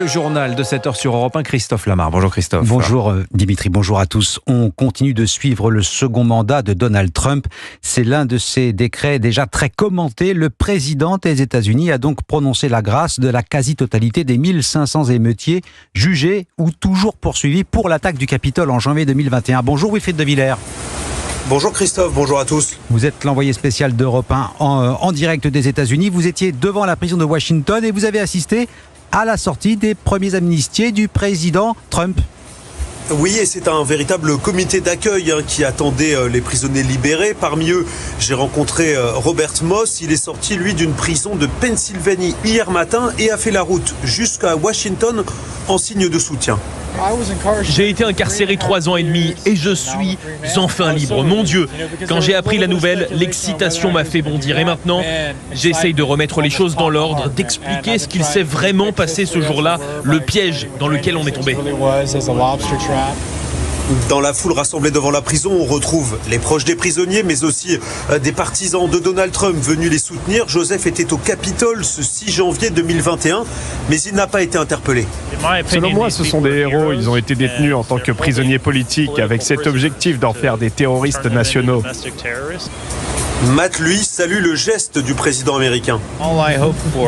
Le journal de 7h sur Europe 1, Christophe Lamar. Bonjour Christophe. Bonjour Dimitri, bonjour à tous. On continue de suivre le second mandat de Donald Trump. C'est l'un de ces décrets déjà très commentés. Le président des États-Unis a donc prononcé la grâce de la quasi-totalité des 1500 émeutiers jugés ou toujours poursuivis pour l'attaque du Capitole en janvier 2021. Bonjour Wilfried de Villers. Bonjour Christophe, bonjour à tous. Vous êtes l'envoyé spécial d'Europe 1 en direct des États-Unis. Vous étiez devant la prison de Washington et vous avez assisté à la sortie des premiers amnistiés du président Trump. Oui, et c'est un véritable comité d'accueil qui attendait les prisonniers libérés. Parmi eux, j'ai rencontré Robert Moss. Il est sorti, lui, d'une prison de Pennsylvanie hier matin et a fait la route jusqu'à Washington en signe de soutien. J'ai été incarcéré 3 ans et demi et je suis enfin libre. Mon Dieu, quand j'ai appris la nouvelle, l'excitation m'a fait bondir. Et maintenant, j'essaye de remettre les choses dans l'ordre, d'expliquer ce qu'il s'est vraiment passé ce jour-là, le piège dans lequel on est tombé. Dans la foule rassemblée devant la prison, on retrouve les proches des prisonniers, mais aussi des partisans de Donald Trump venus les soutenir. Joseph était au Capitole ce 6 janvier 2021, mais il n'a pas été interpellé. Selon moi, ce sont des héros. Ils ont été détenus en tant que prisonniers politiques avec cet objectif d'en faire des terroristes nationaux. Matt, lui, salue le geste du président américain.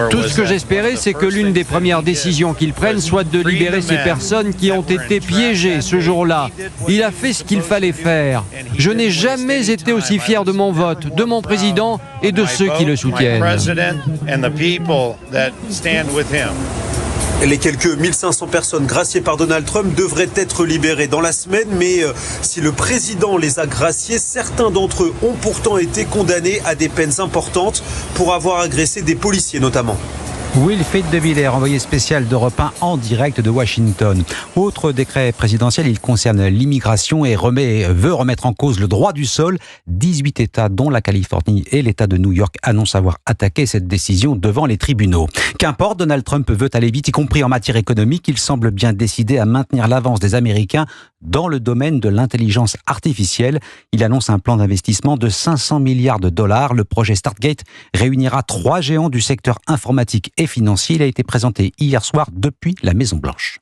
Tout ce que j'espérais, c'est que l'une des premières décisions qu'il prenne soit de libérer ces personnes qui ont été piégées ce jour-là. Il a fait ce qu'il fallait faire. Je n'ai jamais été aussi fier de mon vote, de mon président et de ceux qui le soutiennent. Les quelques 1500 personnes graciées par Donald Trump devraient être libérées dans la semaine, mais si le président les a graciés, certains d'entre eux ont pourtant été condamnés à des peines importantes pour avoir agressé des policiers notamment. Wilfried de Villers, envoyé spécial d'Europe 1 en direct de Washington. Autre décret présidentiel, il concerne l'immigration et veut remettre en cause le droit du sol. 18 États, dont la Californie et l'État de New York, annoncent avoir attaqué cette décision devant les tribunaux. Qu'importe, Donald Trump veut aller vite, y compris en matière économique. Il semble bien décidé à maintenir l'avance des Américains dans le domaine de l'intelligence artificielle. Il annonce un plan d'investissement de 500 milliards de dollars. Le projet Stargate réunira 3 géants du secteur informatique et financier. Il a été présenté hier soir depuis la Maison-Blanche.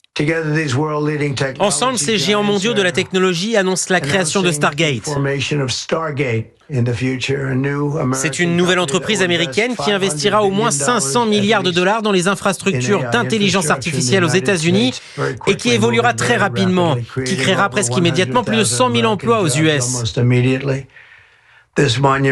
Ensemble, ces géants mondiaux de la technologie annoncent la création de Stargate. C'est une nouvelle entreprise américaine qui investira au moins 500 milliards de dollars dans les infrastructures d'intelligence artificielle aux États-Unis et qui évoluera très rapidement, qui créera presque immédiatement plus de 100 000 emplois aux US.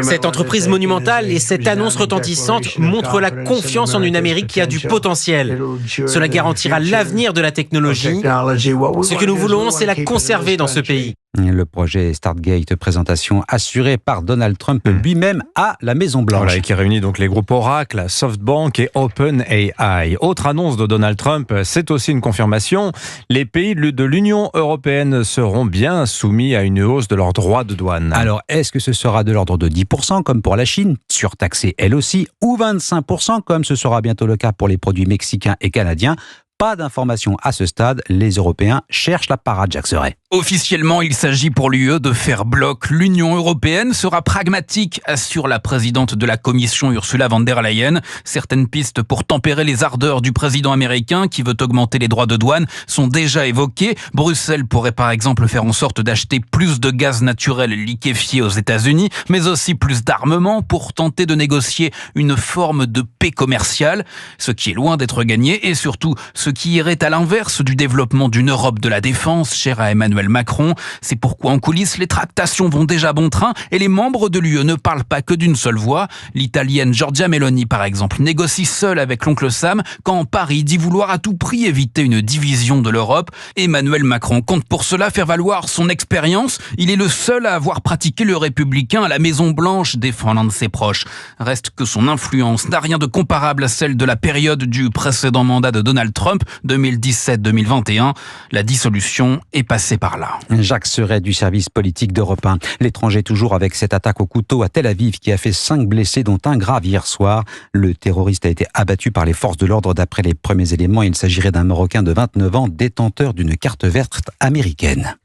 Cette entreprise monumentale et cette annonce retentissante montrent la confiance en une Amérique qui a du potentiel. Cela garantira l'avenir de la technologie. Ce que nous voulons, c'est la conserver dans ce pays. Le projet Stargate, présentation assurée par Donald Trump lui-même à la Maison-Blanche. Voilà, et qui réunit donc les groupes Oracle, SoftBank et OpenAI. Autre annonce de Donald Trump, c'est aussi une confirmation. Les pays de l'Union européenne seront bien soumis à une hausse de leurs droits de douane. Alors, est-ce que ce sera de l'ordre de 10% comme pour la Chine, surtaxée elle aussi, ou 25% comme ce sera bientôt le cas pour les produits mexicains et canadiens? Pas d'informations à ce stade, les Européens cherchent la parade, Jacques Serret. Officiellement, il s'agit pour l'UE de faire bloc. L'Union européenne sera pragmatique, assure la présidente de la Commission Ursula von der Leyen. Certaines pistes pour tempérer les ardeurs du président américain qui veut augmenter les droits de douane sont déjà évoquées. Bruxelles pourrait par exemple faire en sorte d'acheter plus de gaz naturel liquéfié aux États-Unis, mais aussi plus d'armement pour tenter de négocier une forme de paix commerciale, ce qui est loin d'être gagné et surtout ce qui irait à l'inverse du développement d'une Europe de la défense, chère à Emmanuel Macron. C'est pourquoi en coulisses, les tractations vont déjà bon train et les membres de l'UE ne parlent pas que d'une seule voix. L'Italienne Giorgia Meloni, par exemple, négocie seule avec l'oncle Sam quand Paris dit vouloir à tout prix éviter une division de l'Europe. Emmanuel Macron compte pour cela faire valoir son expérience. Il est le seul à avoir pratiqué le républicain à la Maison-Blanche, défend l'un de ses proches. Reste que son influence n'a rien de comparable à celle de la période du précédent mandat de Donald Trump, 2017-2021. La dissolution est passée par là. Jacques Serret du service politique d'Europe 1. L'étranger toujours avec cette attaque au couteau à Tel Aviv qui a fait 5 blessés dont un grave hier soir. Le terroriste a été abattu par les forces de l'ordre. D'après les premiers éléments, il s'agirait d'un Marocain de 29 ans détenteur d'une carte verte américaine.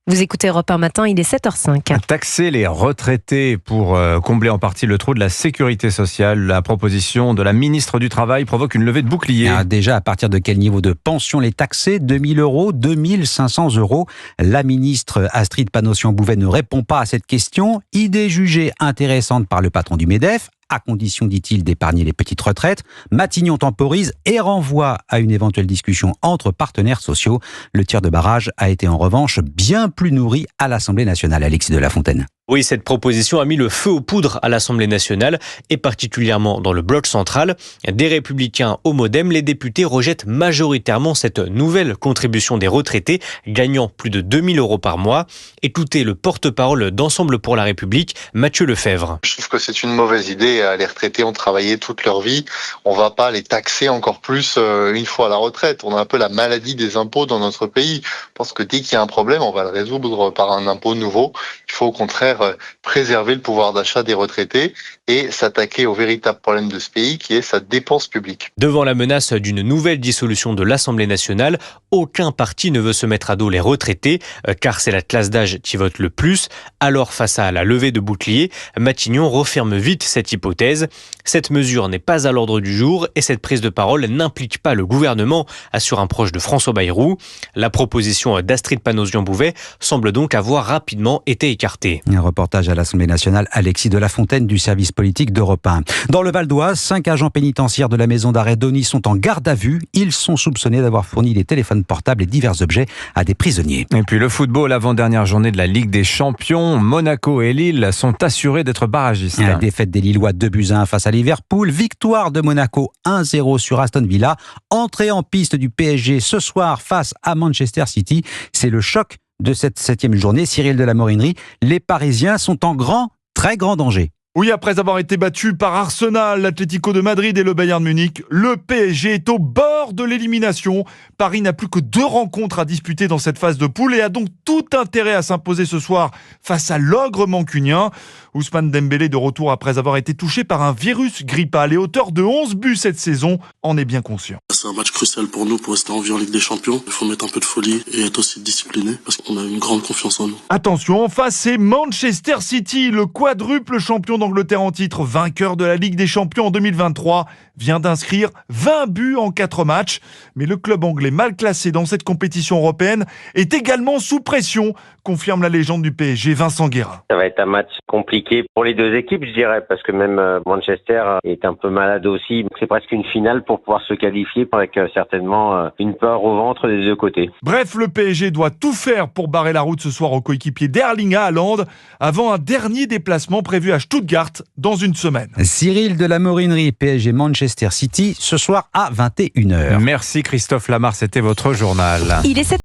Vous écoutez Europe 1 matin, il est 7h05. Taxer les retraités pour combler en partie le trou de la sécurité sociale. La proposition de la ministre du Travail provoque une levée de bouclier. Déjà, à partir de quel niveau de pension les taxer ? 2 000 euros, 2 500 euros. La ministre Astrid Panosyan-Bouvet ne répond pas à cette question. Idée jugée intéressante par le patron du MEDEF, à condition, dit-il, d'épargner les petites retraites. Matignon temporise et renvoie à une éventuelle discussion entre partenaires sociaux. Le tir de barrage a été en revanche bien plus nourri à l'Assemblée nationale. Alexis de la Fontaine. Oui, cette proposition a mis le feu aux poudres à l'Assemblée nationale et particulièrement dans le bloc central. Des Républicains au Modem, les députés rejettent majoritairement cette nouvelle contribution des retraités gagnant plus de 2 000 euros par mois. Écoutez le porte-parole d'Ensemble pour la République, Mathieu Lefebvre. Je trouve que c'est une mauvaise idée. Les retraités ont travaillé toute leur vie. On va pas les taxer encore plus une fois à la retraite. On a un peu la maladie des impôts dans notre pays. Je pense que dès qu'il y a un problème, on va le résoudre par un impôt nouveau. Il faut au contraire préserver le pouvoir d'achat des retraités et s'attaquer au véritable problème de ce pays qui est sa dépense publique. Devant la menace d'une nouvelle dissolution de l'Assemblée nationale, aucun parti ne veut se mettre à dos les retraités car c'est la classe d'âge qui vote le plus. Alors face à la levée de bouclier, Matignon referme vite cette hypothèse. Cette mesure n'est pas à l'ordre du jour et cette prise de parole n'implique pas le gouvernement, assure un proche de François Bayrou. La proposition d'Astrid Panosyan-Bouvet semble donc avoir rapidement été écartée. Un reportage à l'Assemblée nationale, Alexis de la Fontaine du service politique d'Europe 1. Dans le Val d'Oise, 5 agents pénitentiaires de la maison d'arrêt d'Osny sont en garde à vue. Ils sont soupçonnés d'avoir fourni des téléphones portables et divers objets à des prisonniers. Et puis le football, avant-dernière journée de la Ligue des Champions. Monaco et Lille sont assurés d'être barragistes. La défaite des Lillois 2-1 face à Liverpool. Victoire de Monaco 1-0 sur Aston Villa. Entrée en piste du PSG ce soir face à Manchester City. C'est le choc de cette 7e journée. Cyril de la Morinerie, les Parisiens sont en très grand danger. Oui, après avoir été battu par Arsenal, l'Atlético de Madrid et le Bayern Munich, le PSG est au bord de l'élimination. Paris n'a plus que 2 rencontres à disputer dans cette phase de poule et a donc tout intérêt à s'imposer ce soir face à l'ogre mancunien. Ousmane Dembélé, de retour après avoir été touché par un virus grippal et auteur de 11 buts cette saison, en est bien conscient. C'est un match crucial pour nous pour rester en vie en Ligue des Champions. Il faut mettre un peu de folie et être aussi discipliné parce qu'on a une grande confiance en nous. Attention, en face, c'est Manchester City, le quadruple champion d'Angleterre en titre, vainqueur de la Ligue des Champions en 2023, vient d'inscrire 20 buts en 4 matchs. Mais le club anglais mal classé dans cette compétition européenne est également sous pression, confirme la légende du PSG, Vincent Guérin. Ça va être un match compliqué pour les deux équipes, je dirais, parce que même Manchester est un peu malade aussi. C'est presque une finale pour pouvoir se qualifier avec certainement une peur au ventre des deux côtés. Bref, le PSG doit tout faire pour barrer la route ce soir au coéquipier d'Erling Haaland avant un dernier déplacement prévu à Stuttgart dans une semaine. Cyril de la Morinerie, PSG Manchester City, ce soir à 21h. Merci Christophe Lamar, c'était votre journal. Il est